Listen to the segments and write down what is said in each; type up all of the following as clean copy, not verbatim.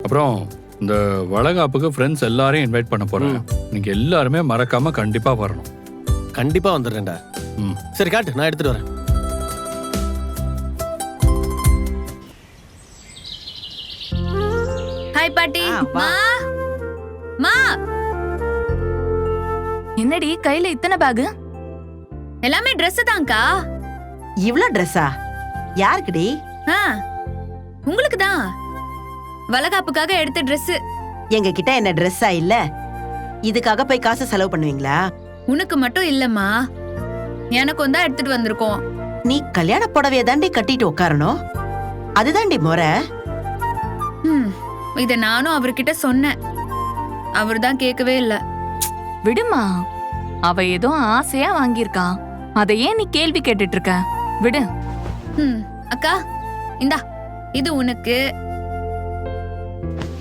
அப்புறம் இந்த வளகாப்புக்கு ஃப்ரெண்ட்ஸ் எல்லாரையும் இன்வைட் பண்ண போறேன். நீங்க எல்லாருமே மறக்காம கண்டிப்பா வரணும். கண்டிப்பா வந்துடுறேன்டா. சரி காட்டு, நான் எடுத்துட்டு வரேன். ஹாய் பாட்டி. மா மா என்னடி கையில இத்தனை பேக்? எல்லாமே Dress தான்க்கா. இவ்ளோ ட்ரெஸ்ஸா? யாருக்குடி? உங்களுக்கு தான். வளகாப்புக்காக எடுத்த Dress. எங்க கிட்ட என்ன ட்ரெஸ்ஸா இல்ல? இதுக்காக போய் காசு செலவு பண்ணுவீங்களா? உனக்கு மட்டும் இல்லம்மா, எனக்கும் தான் எடுத்துட்டு வந்திருக்கோம். நீ கல்யாண புடவைய தாண்டி கட்டிட்டு உட்காரணும். அதுதாண்டி முறை. இத நானும் அவர்கிட்ட சொன்னேன். அவர் தான் கேட்கவே இல்ல. விடுமா, அவ ஏதோ ஆசையா வாங்கியிருக்கா. அதை ஏன் நீ கேள்வி கேட்டுட்டு இருக்க? விடு. அக்கா இந்தா, இது உனக்கு.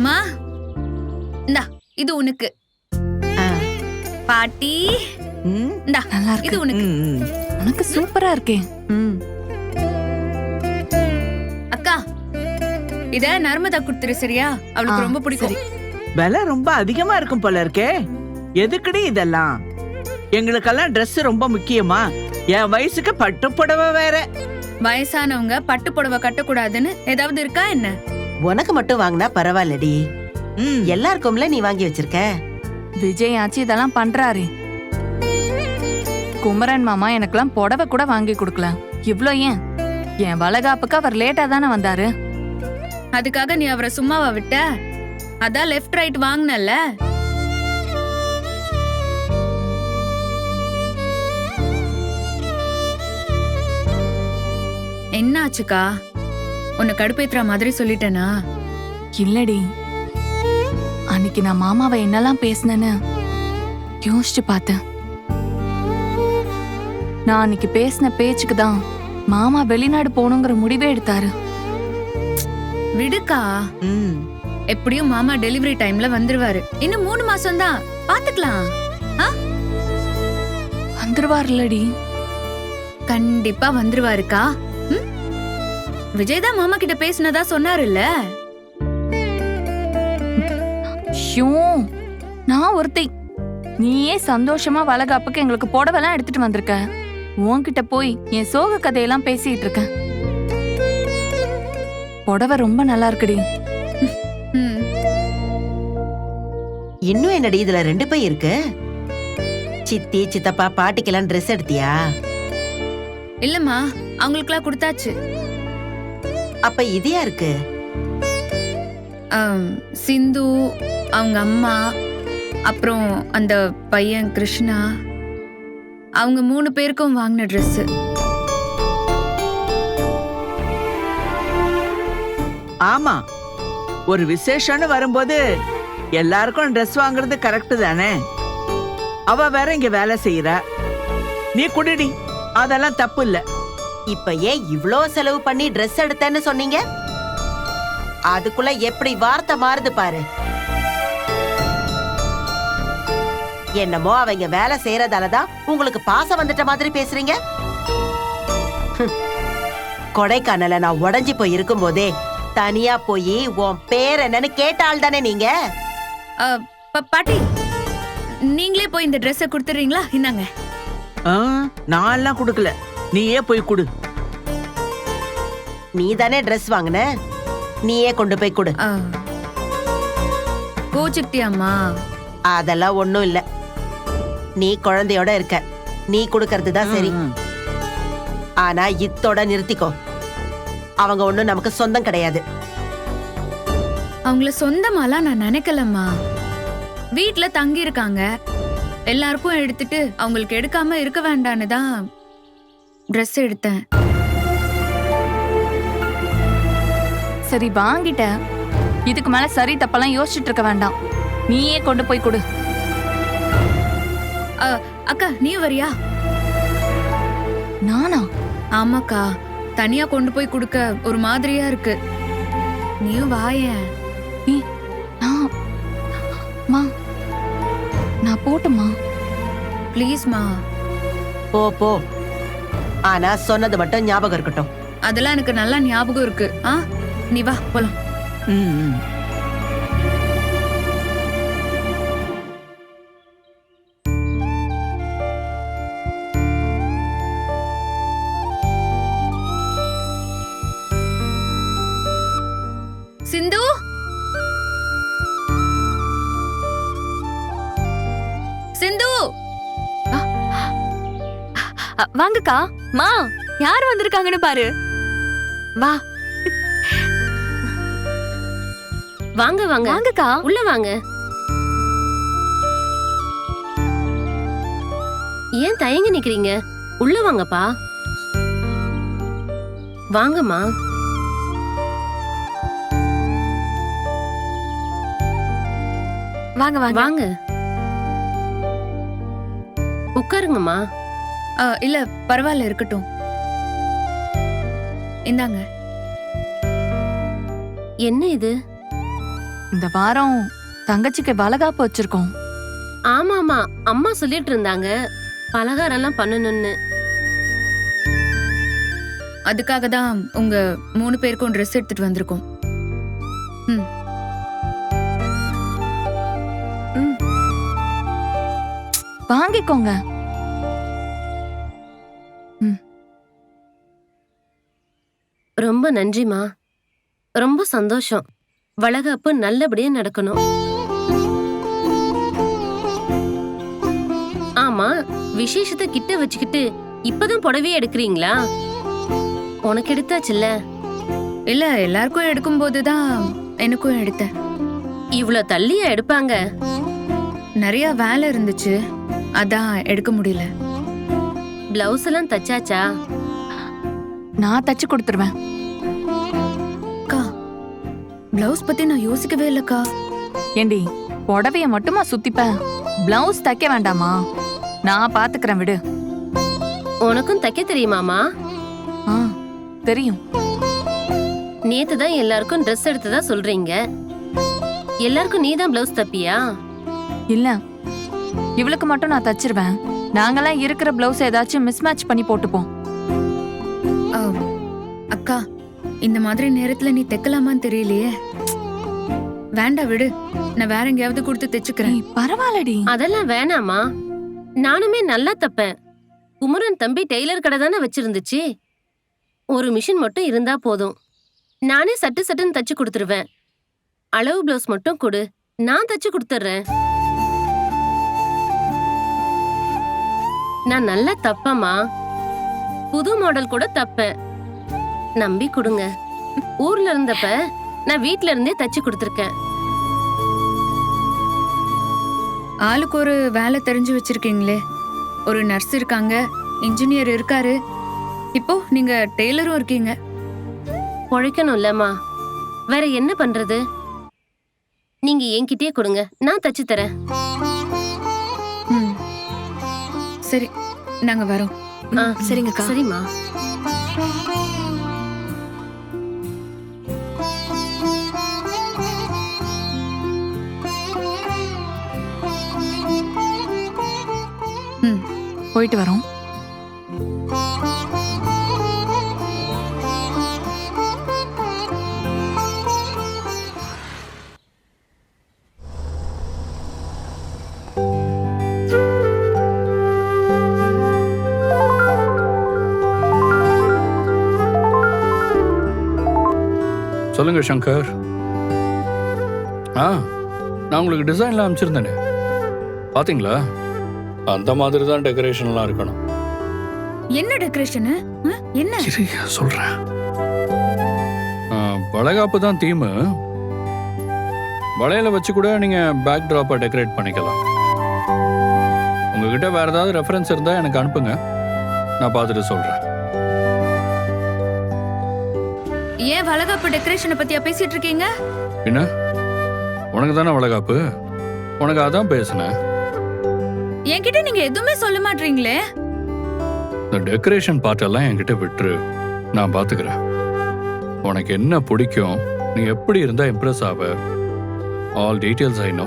மா இந்தா, இது உனக்கு. பாட்டி இந்தா, நல்லா இருக்கு. இது உனக்கு. உனக்கு சூப்பரா இருக்கே. அக்கா இத நர்மதா குடுத்துரு, சரியா? அவளுக்கு ரொம்ப பிடிக்கும். விலை ரொம்ப அதிகமா இருக்கும் போல இருக்கே. எதுக்குடி இதெல்லாம்? எங்களுக்கெல்லாம் Dress ரொம்ப முக்கியமா? என் வயசுக்கு பட்டு புடவை வேற. வயசானவங்க பட்டு புடவை கட்டக்கூடாதுன்னு ஏதாவது இருக்கா என்ன? உனக்கு மட்டும் வாங்கினா பரவாயில்லடி. எல்லாருக்கும்ல நீ வாங்கி வச்சிருக்க. விஜய் ஆச்சு இதெல்லாம் பண்றாரு. குமரன் மாமா எனக்கெல்லாம் புடவை கூட வாங்கி கொடுக்கல. இவ்ளோ ஏன்? என் வளகாப்புக்கு அவர் லேட்டா தானே வந்தாரு. அதுக்காக நீ அவரை சும்மாவா விட்ட? அதான் லெஃப்ட் ரைட் வாங்கினல்ல. என்ன ஆச்சுக்கா? உன்னை கடுப்பேத்துற மாதிரி சொல்லிட்டேனா? இல்லடி, அன்னைக்கு நான் மாமாவை என்னெல்லாம் பேசினேன்னு யோசிச்சு பார்த்தேன். நான் அன்னைக்கு பேசின பேச்சுக்கு தான் மாமா வெளிநாடு போகணுங்கிற முடிவே எடுத்தாரு. விடுக்கா, எப்படியும் மாமா டெலிவரி டைம்ல வந்துருவாரு. இன்னும் 3 மாசம் தான், பாத்துக்கலாம். வந்துருவாருலடி. கண்டிப்பா வந்துருவாருக்கா. விஜய் தான் மாமா கிட்ட பேசினதா சொன்னாருல்ல. நான் ஒருத்தி. நீயே சந்தோஷமா வளகாப்புக்கு எங்களுக்கு புடவெல்லாம் எடுத்துட்டு வந்திருக்க. உன்கிட்ட போய் என் சோக கதையெல்லாம் பேசிட்டு இருக்க. புடவை ரொம்ப நல்லா இருக்குடி. இன்னும் என்னடி இதுல 2 பை இருக்கு? சித்தி சித்தப்பா பாட்டிக்கெல்லாம் Dress எடுத்தியா? இல்லம்மா, அவங்களுக்குலாம் கொடுத்தாச்சு. அப்ப இது யாருக்கு? சிந்து, அவங்க அம்மா, அப்புறம் அந்த பையன் கிருஷ்ணா, அவங்க 3 பேருக்கும் வாங்கின Dress. ஆமா, ஒரு விசேஷம்னு வரும்போது எல்லாருக்கும் Dress வாங்குறது கரெக்ட் தானே? அவ வேற இங்க வேலை செய்யறா. நீ குடிடி, அதெல்லாம் தப்பு இல்ல. இப்ப ஏன் இவ்ளோ செலவு பண்ணி Dress எடுத்தேன்னு சொன்னீங்க? அதுக்குள்ள எப்படி வார்த்தை மாறுது பாரு. என்னமோ அவங்க வேலை செய்யறதாலதான் உங்களுக்கு பாசம் வந்துட்ட மாதிரி பேசுறீங்க. கொடைக்கானல நான் உடைஞ்சு போய் இருக்கும் போதே தனியா போய் உன் பேர் என்னன்னு கேட்டால் தானே நீங்க? பாட்டி, நீங்களே போய் இந்த Dress கொடுத்துறீங்களா? இந்தாங்க. நான் எல்லாம் கொடுக்கல, நீயே போய் கொடு. நீ தானே Dress வாங்கின, நீயே கொண்டு போய் கொடு. கோச்சுக்கிட்டியாம்மா? அதெல்லாம் ஒண்ணும் இல்ல. நீ குழந்தையோட இருக்க, நீ கொடுக்கறது தான் சரி. ஆனா இத்தோட நிறுத்திக்கோ. அவங்க ஒண்ணும் நமக்கு சொந்தம் கிடையாது. அவங்கள சொந்தமாலாம் நான் நினைக்கலம்மா. வீட்ல தங்கி இருக்காங்க, எல்லாருக்கும் எடுத்துட்டு அவங்களுக்கு எடுக்காம இருக்க வேண்டான்னு தான் Dress எடுத்தேன். சரி வாங்கிட்ட, இதுக்கு மேல சரி தப்பெல்லாம் யோசிச்சுட்டு இருக்க வேண்டாம். நீயே கொண்டு போய் கொடு. அக்கா நீ வரியா? நானா? ஆமாக்கா, தனியா கொண்டு போய் கொடுக்க ஒரு மாதிரியா இருக்கு. நீயும் வாயேன். நான் போட்டுமா? ப்ளீஸ்மா. போ போ. ஆனா சொன்னது மட்டும் ஞாபகம் இருக்கட்டும். அதெல்லாம் எனக்கு நல்லா ஞாபகம் இருக்கு. நீ வா போலாம். வாங்கக்கா. மா, யார் வந்திருக்காங்கன்னு பாரு. வா வாங்க வாங்க வாங்கக்கா. உள்ள வாங்க. ஏன் தயங்கி நிக்கிறீங்க? உள்ள வாங்கப்பா. வாங்கம்மா. வாங்க வாங்க. வாங்க உட்காருங்கம்மா. இல்ல பரவாயில்ல, இருக்கட்டும். இந்தாங்க. என்ன இது? இந்த வாரம் தங்கச்சிக்கு வளகாப்பு வச்சிருக்கோம். ஆமாமா, அம்மா சொல்லிட்டு இருந்தாங்க பலகாரம் எல்லாம் பண்ணணும்னு. அதுக்காக தான் உங்க 3 பேருக்கும் ட்ரெஸ் எடுத்துட்டு வந்திருக்கோம். வாங்கிக்கோங்க. ரொம்ப நன்றிமா. ரொம்ப சந்தோஷம். வளகாப்பு நல்லபடியா நடக்கணும். ஆமா, விசேஷத்தை கிட்ட வச்சுக்கிட்டு இப்பதான் புடவையே எடுக்கிறீங்களா? உனக்கு எடுத்தாச்சுல்ல? இல்ல, எல்லாருக்கும் எடுக்கும் போதுதான் எனக்கும் எடுத்தேன். இவ்ளோ தள்ளியா எடுப்பாங்க? நிறைய வேலை இருந்துச்சு, அதான் எடுக்க முடியல. பிளவுஸ் எல்லாம் தச்சாச்சா? நான் தச்சு கொடுத்துருவேன். அக்கா, பிளவுஸ் பத்தி நான் யோசிக்கவே இல்லக்கா. ஏண்டி, புடவைய மட்டுமா சுத்திப்ப? பிளவுஸ் தைக்க வேண்டாமா? நான் பாத்துக்கிறேன், விடு. உனக்கும் தைக்க தெரியுமாமா? ஆ, தெரியும். நேத்து தான் எல்லாருக்கும் ட்ரெஸ் எடுத்ததா சொல்றீங்க. எல்லாருக்கும் நீதான் பிளவுஸ் தப்பியா? இல்ல, இவளுக்கு மட்டும் நான் தச்சிருவேன். நாங்கெல்லாம் இருக்கிற பிளவுஸ் ஏதாச்சும் மிஸ்மேட்ச் பண்ணி போட்டுப்போம். அக்கா, இந்த மாதிரி நேரத்துல நீ தைக்கலாமான்னு தெரியலையே. வேண்டாம், விடு. நான் வேற எங்கேயாவது கொடுத்து தைச்சுக்கிறேன். ஏய், பரவாயில்லடி. அதெல்லாம் வேணாமா, நானுமே நல்லா தப்பேன். குமரன் தம்பி டெய்லர் கடை தானே வச்சிருந்துச்சு. ஒரு மிஷின் மட்டும் இருந்தா போதும். நானே சட்டு சட்டுன்னு தச்சு கொடுத்துருவேன். அளவு பிளவுஸ் மட்டும் கொடு, நான் தச்சு கொடுத்துட்றேன். நான் நல்லா தப்பமா. புது மாடல் கூட தப்பேன். நம்பி கொடுங்க. ஊர்ல இருந்தப்ப நான் வீட்ல இருந்தே தச்சு கொடுத்துருக்கேன். ஆளுக்கு ஒரு வேலை தெரிஞ்சு வச்சிருக்கீங்களே. ஒரு நர்ஸ் இருக்காங்க, இன்ஜினியர் இருக்காரு, இப்போ நீங்க டெய்லரும் இருக்கீங்க. பொழைக்கணும் இல்லம்மா, வேற என்ன பண்றது? நீங்க என்கிட்டயே கொடுங்க, நான் தச்சு தரேன். சரி, நாங்க வரோம். சரிங்கக்கா. சரிம்மா. போயிட்டு வரோம். சொல்லுங்க சங்கர். நான் உங்களுக்கு டிசைன்லாம் அனுப்பிச்சிருந்தேனே, பாத்தீங்களா? அந்த மாதிரி தான் டெக்கரேஷன்லாம் இருக்கணும். என்ன டெக்கரேஷன்? என்ன சொல்றேன். வளைகாப்பு தான் தீம். வளையல வச்சு கூட நீங்க பேக் டிராப்பை டெக்கரேட் பண்ணிக்கலாம். உங்ககிட்ட வேற ஏதாவது ரெஃபரன்ஸ் இருந்தா எனக்கு அனுப்புங்க, நான் பார்த்துட்டு சொல்றேன். ஏன் வளகாப்பு டெக்கரேஷனை பத்தியா பேசிட்டு இருக்கீங்க? என்ன, உனக்கு தானே வளகாப்பு, உனக்கு அதான் பேசுனேன். என்கிட்ட நீங்க எதுவுமே சொல்ல மாட்டீங்களே. இந்த டெக்கரேஷன் பார்ட் எல்லாம் என்கிட்ட விட்டுரு, நான் பாத்துக்கிறேன். உனக்கு என்ன பிடிக்கும், நீ எப்படி இருந்தா இம்ப்ரெஸ் ஆவ, ஆல் டீடைல்ஸ் ஐ நோ.